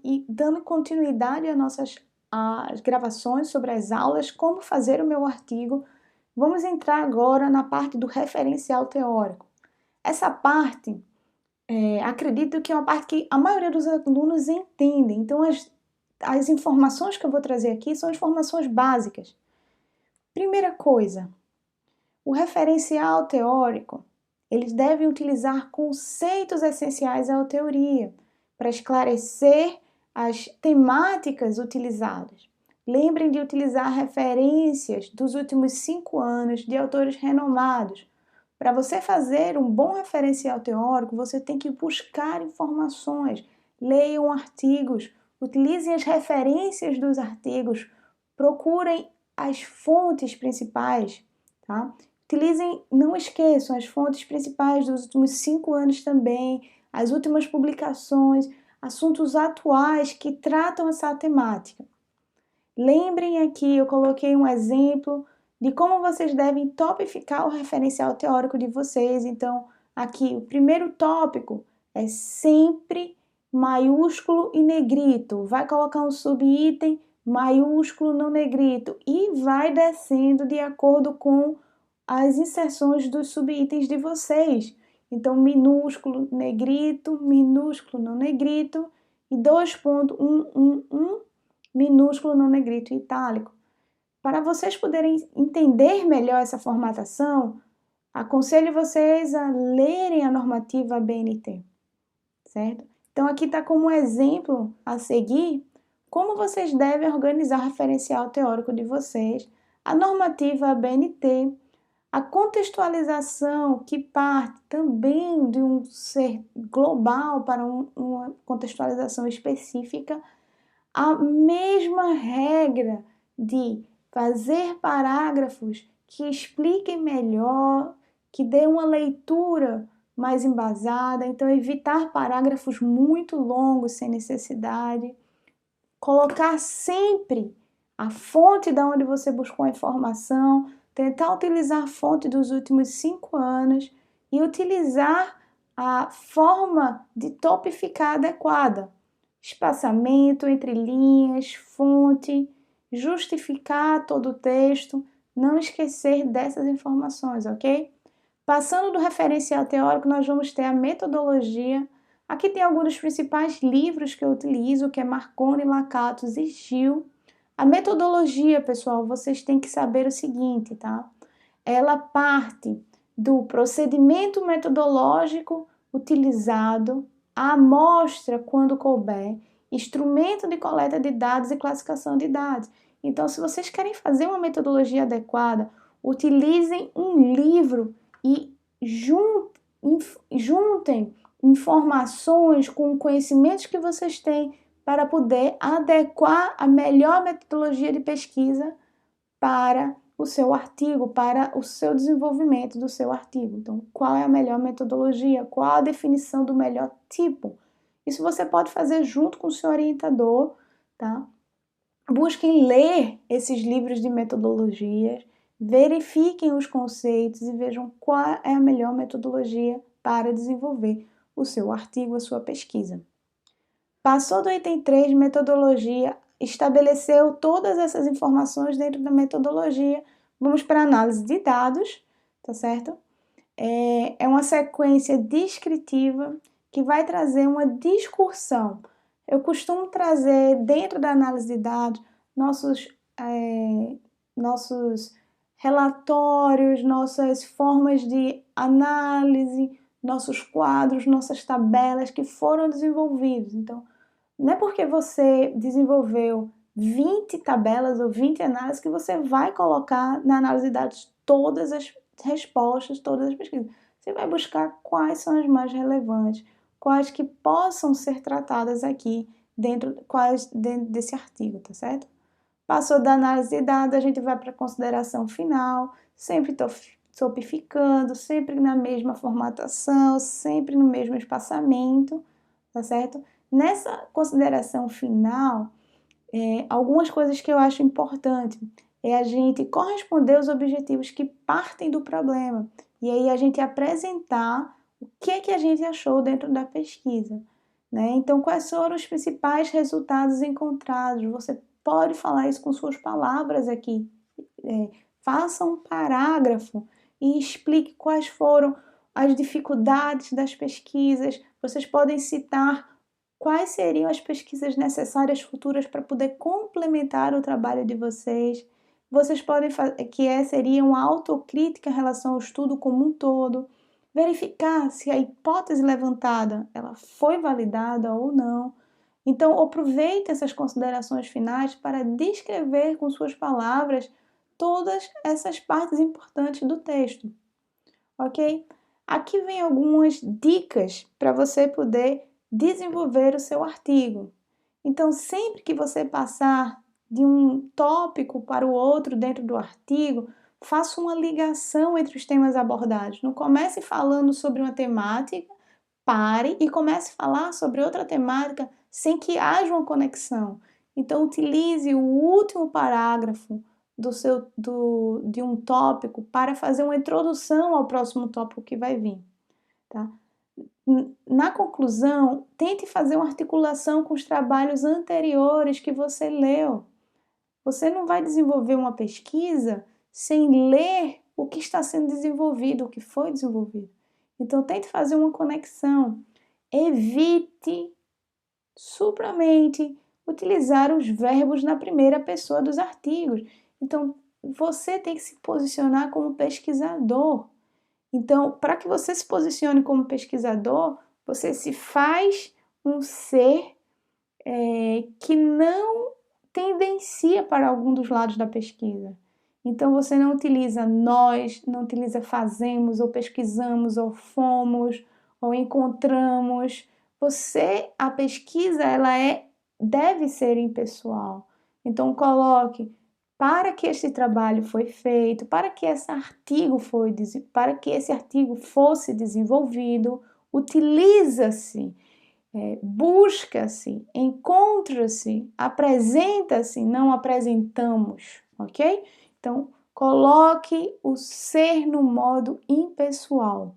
e dando continuidade às gravações sobre as aulas, como fazer o meu artigo, vamos entrar agora na parte do referencial teórico. Essa parte, acredito que é uma parte que a maioria dos alunos entendem, então as informações que eu vou trazer aqui são informações básicas. Primeira coisa, o referencial teórico, eles devem utilizar conceitos essenciais à teoria, para esclarecer as temáticas utilizadas. Lembrem de utilizar referências dos últimos 5 anos de autores renomados. Para você fazer um bom referencial teórico, você tem que buscar informações, leiam artigos, utilizem as referências dos artigos, procurem as fontes principais, tá? Utilizem, não esqueçam, as fontes principais dos últimos 5 anos também, as últimas publicações, assuntos atuais que tratam essa temática. Lembrem aqui, eu coloquei um exemplo de como vocês devem topificar o referencial teórico de vocês. Então, aqui, o primeiro tópico é sempre maiúsculo e negrito. Vai colocar um subitem maiúsculo no negrito e vai descendo de acordo com as inserções dos subitens de vocês. Então, minúsculo, negrito, minúsculo no negrito e 2.111 minúsculo no negrito e itálico. Para vocês poderem entender melhor essa formatação, aconselho vocês a lerem a normativa BNT, certo? Então aqui está como exemplo a seguir como vocês devem organizar o referencial teórico de vocês, a normativa BNT, a contextualização que parte também de um ser global para uma contextualização específica, a mesma regra de fazer parágrafos que expliquem melhor, que dê uma leitura mais embasada, então evitar parágrafos muito longos sem necessidade, colocar sempre a fonte da onde você buscou a informação, tentar utilizar a fonte dos últimos 5 anos e utilizar a forma de topificar adequada. Espaçamento entre linhas, fonte, justificar todo o texto, não esquecer dessas informações, ok? Passando do referencial teórico, nós vamos ter a metodologia. Aqui tem alguns dos principais livros que eu utilizo, que é Marconi, Lakatos e Gil. A metodologia, pessoal, vocês têm que saber o seguinte, tá? Ela parte do procedimento metodológico utilizado, a amostra quando couber, instrumento de coleta de dados e classificação de dados. Então, se vocês querem fazer uma metodologia adequada, utilizem um livro e juntem informações com conhecimentos que vocês têm para poder adequar a melhor metodologia de pesquisa para o seu artigo, para o seu desenvolvimento do seu artigo. Então, qual é a melhor metodologia? Qual a definição do melhor tipo? Isso você pode fazer junto com o seu orientador, tá? Busquem ler esses livros de metodologias, verifiquem os conceitos e vejam qual é a melhor metodologia para desenvolver o seu artigo, a sua pesquisa. Passou do item 3, metodologia, estabeleceu todas essas informações dentro da metodologia. Vamos para a análise de dados, tá certo? É uma sequência descritiva que vai trazer uma discussão. Eu costumo trazer dentro da análise de dados nossos relatórios, nossas formas de análise, nossos quadros, nossas tabelas que foram desenvolvidos. Então, não é porque você desenvolveu 20 tabelas ou 20 análises que você vai colocar na análise de dados todas as respostas, todas as pesquisas. Você vai buscar quais são as mais relevantes, quais que possam ser tratadas aqui dentro desse artigo, tá certo? Passou da análise de dados, a gente vai para a consideração final, sempre topificando, sempre na mesma formatação, sempre no mesmo espaçamento, tá certo? Nessa consideração final, algumas coisas que eu acho importante é a gente corresponder aos objetivos que partem do problema e aí a gente apresentar o que a gente achou dentro da pesquisa. né? Então, quais foram os principais resultados encontrados? Você pode falar isso com suas palavras aqui. Faça um parágrafo e explique quais foram as dificuldades das pesquisas. Vocês podem citar quais seriam as pesquisas necessárias futuras para poder complementar o trabalho de vocês. Vocês podem fazer, seria uma autocrítica em relação ao estudo como um todo, verificar se a hipótese levantada ela foi validada ou não. Então, aproveite essas considerações finais para descrever com suas palavras todas essas partes importantes do texto, ok? Aqui vem algumas dicas para você poder desenvolver o seu artigo. Então, sempre que você passar de um tópico para o outro dentro do artigo, faça uma ligação entre os temas abordados. Não comece falando sobre uma temática, pare e comece a falar sobre outra temática sem que haja uma conexão. Então, utilize o último parágrafo de um tópico para fazer uma introdução ao próximo tópico que vai vir. Tá? Na conclusão, tente fazer uma articulação com os trabalhos anteriores que você leu. Você não vai desenvolver uma pesquisa sem ler o que está sendo desenvolvido, o que foi desenvolvido. Então, tente fazer uma conexão. Evite supramente utilizar os verbos na primeira pessoa dos artigos. Então, você tem que se posicionar como pesquisador. Então, para que você se posicione como pesquisador, você se faz um ser que não tendencia para algum dos lados da pesquisa. Então, você não utiliza nós, não utiliza fazemos, ou pesquisamos, ou fomos, ou encontramos. A pesquisa, deve ser impessoal. Então, coloque para que este trabalho foi feito, para que esse artigo fosse desenvolvido, utiliza-se, busca-se, encontra-se, apresenta-se, não apresentamos, ok? Então, coloque o ser no modo impessoal.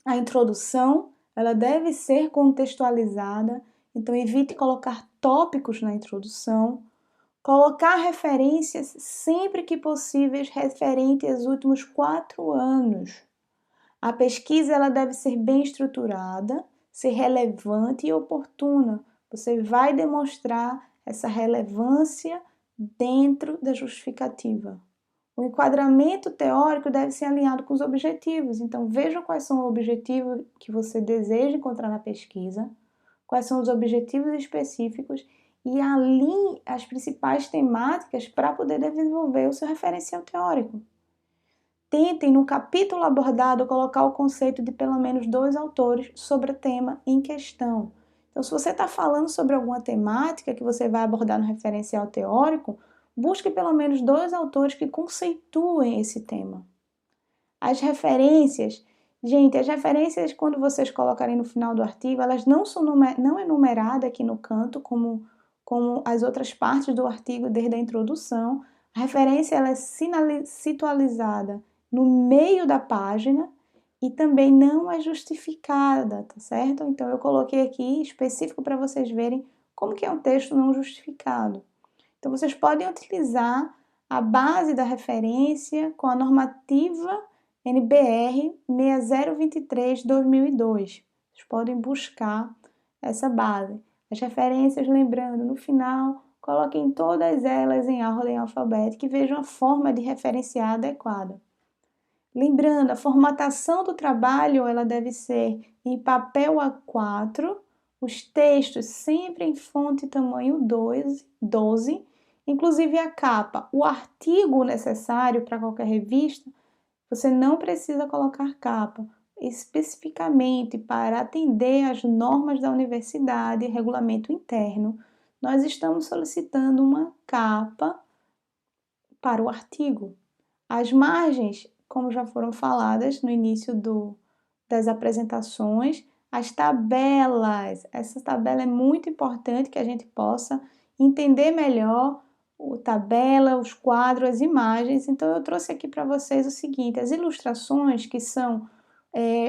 A introdução, ela deve ser contextualizada, então evite colocar tópicos na introdução. Colocar referências sempre que possíveis referente aos últimos 4 anos. A pesquisa ela deve ser bem estruturada, ser relevante e oportuna. Você vai demonstrar essa relevância dentro da justificativa. O enquadramento teórico deve ser alinhado com os objetivos. Então, veja quais são os objetivos que você deseja encontrar na pesquisa, quais são os objetivos específicos e alinhe as principais temáticas para poder desenvolver o seu referencial teórico. Tentem, no capítulo abordado, colocar o conceito de pelo menos 2 autores sobre o tema em questão. Então, se você está falando sobre alguma temática que você vai abordar no referencial teórico, busque pelo menos 2 autores que conceituem esse tema. As referências, quando vocês colocarem no final do artigo, elas não é numerada aqui no canto, como as outras partes do artigo desde a introdução. A referência ela é situalizada no meio da página e também não é justificada, tá certo? Então, eu coloquei aqui específico para vocês verem como que é um texto não justificado. Então, vocês podem utilizar a base da referência com a normativa NBR 6023/2002. Vocês podem buscar essa base. As referências, lembrando, no final, coloquem todas elas em ordem alfabética e vejam a forma de referenciar adequada. Lembrando, a formatação do trabalho ela deve ser em papel A4, os textos sempre em fonte tamanho 12, inclusive a capa. O artigo necessário para qualquer revista, você não precisa colocar capa, especificamente para atender às normas da universidade e regulamento interno. Nós estamos solicitando uma capa para o artigo. As margens, como já foram faladas no início das apresentações, as tabelas. Essa tabela é muito importante que a gente possa entender melhor a tabela, os quadros, as imagens. Então, eu trouxe aqui para vocês o seguinte, as ilustrações que são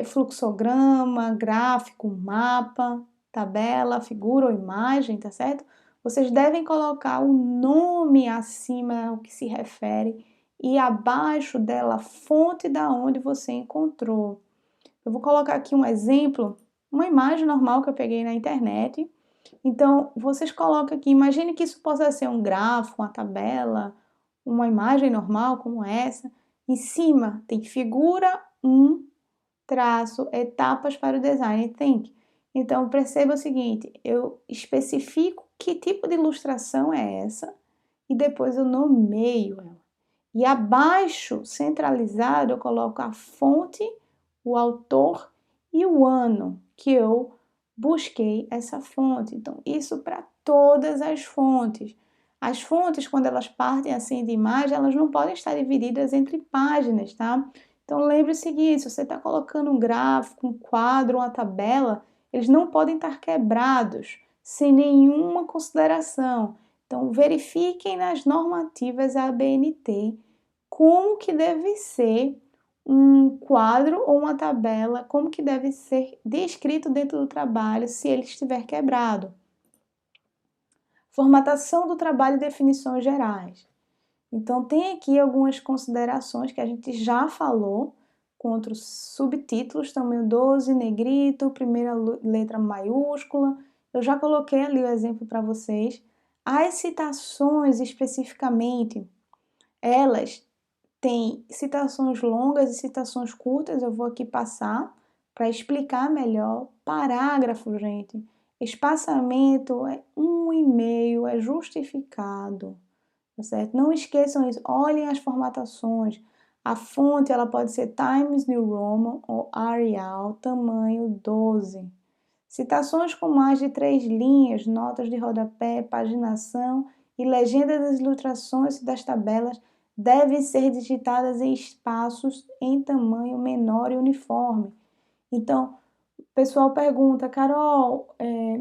fluxograma, gráfico, mapa, tabela, figura ou imagem, tá certo? Vocês devem colocar o nome acima ao que se refere e abaixo dela a fonte da onde você encontrou. Eu vou colocar aqui um exemplo, uma imagem normal que eu peguei na internet. Então, vocês colocam aqui, imagine que isso possa ser um gráfico, uma tabela, uma imagem normal como essa. Em cima tem figura 1, traço, etapas para o design think. Então, perceba o seguinte, eu especifico que tipo de ilustração é essa e depois eu nomeio ela. E abaixo, centralizado, eu coloco a fonte, o autor e o ano que eu busquei essa fonte. Então, isso para todas as fontes. As fontes, quando elas partem assim de imagem, elas não podem estar divididas entre páginas, tá? Então, lembre o seguinte, se você está colocando um gráfico, um quadro, uma tabela, eles não podem estar quebrados, sem nenhuma consideração. Então, verifiquem nas normativas ABNT como que deve ser um quadro ou uma tabela, como que deve ser descrito dentro do trabalho se ele estiver quebrado. Formatação do trabalho e definições gerais. Então, tem aqui algumas considerações que a gente já falou, contra os subtítulos, tamanho 12, negrito, primeira letra maiúscula. Eu já coloquei ali o exemplo para vocês. As citações, especificamente, elas têm citações longas e citações curtas. Eu vou aqui passar para explicar melhor. Parágrafo, gente. Espaçamento é 1,5, é justificado. Tá certo? Não esqueçam isso. Olhem as formatações. A fonte ela pode ser Times New Roman ou Arial, tamanho 12. Citações com mais de 3 linhas, notas de rodapé, paginação e legenda das ilustrações das tabelas devem ser digitadas em espaços em tamanho menor e uniforme. Então, o pessoal pergunta, Carol,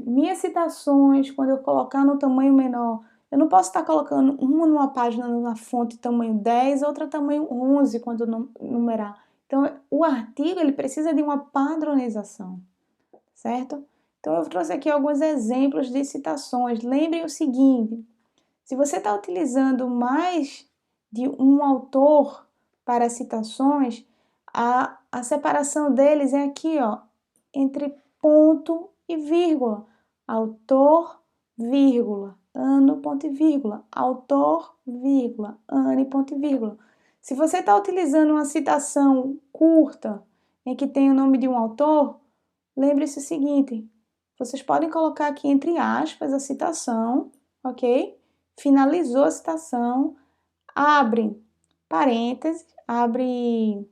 minhas citações, quando eu colocar no tamanho menor, eu não posso estar colocando uma numa página na fonte tamanho 10, outra tamanho 11 quando numerar. Então, o artigo ele precisa de uma padronização, certo? Então, eu trouxe aqui alguns exemplos de citações. Lembrem o seguinte, se você está utilizando mais de um autor para citações, a separação deles é aqui, ó, entre ponto e vírgula. Autor, vírgula, ano, ponto e vírgula. Autor, vírgula, ano e ponto e vírgula. Se você está utilizando uma citação curta, em que tem o nome de um autor, lembre-se o seguinte, vocês podem colocar aqui entre aspas a citação, ok? Finalizou a citação, abre parênteses, abre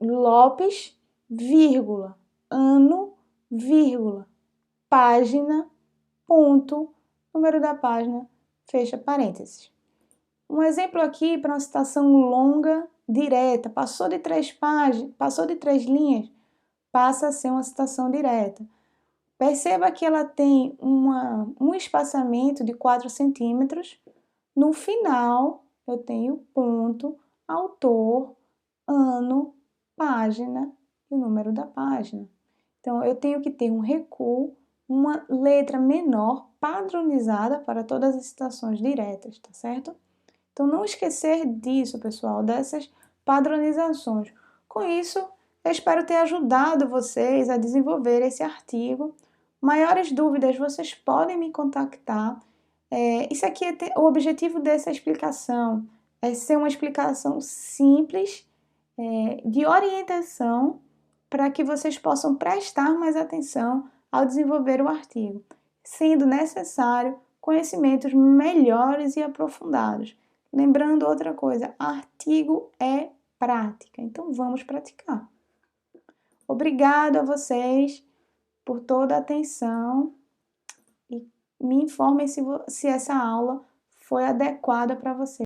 Lopes, vírgula, ano, vírgula, página, ponto, número da página, fecha parênteses. Um exemplo aqui para uma citação longa, direta, passou de 3 páginas, passou de 3 linhas, passa a ser uma citação direta. Perceba que ela tem um espaçamento de 4 centímetros. No final, eu tenho ponto, autor, ano, página e o número da página. Então, eu tenho que ter um recuo, uma letra menor padronizada para todas as citações diretas, tá certo? Então, não esquecer disso, pessoal, dessas padronizações. Com isso, eu espero ter ajudado vocês a desenvolver esse artigo. Maiores dúvidas, vocês podem me contactar. Isso aqui o objetivo dessa explicação é ser uma explicação simples, de orientação, para que vocês possam prestar mais atenção ao desenvolver o artigo, sendo necessário conhecimentos melhores e aprofundados. Lembrando outra coisa, artigo é prática, então vamos praticar. Obrigado a vocês por toda a atenção e me informem se essa aula foi adequada para vocês.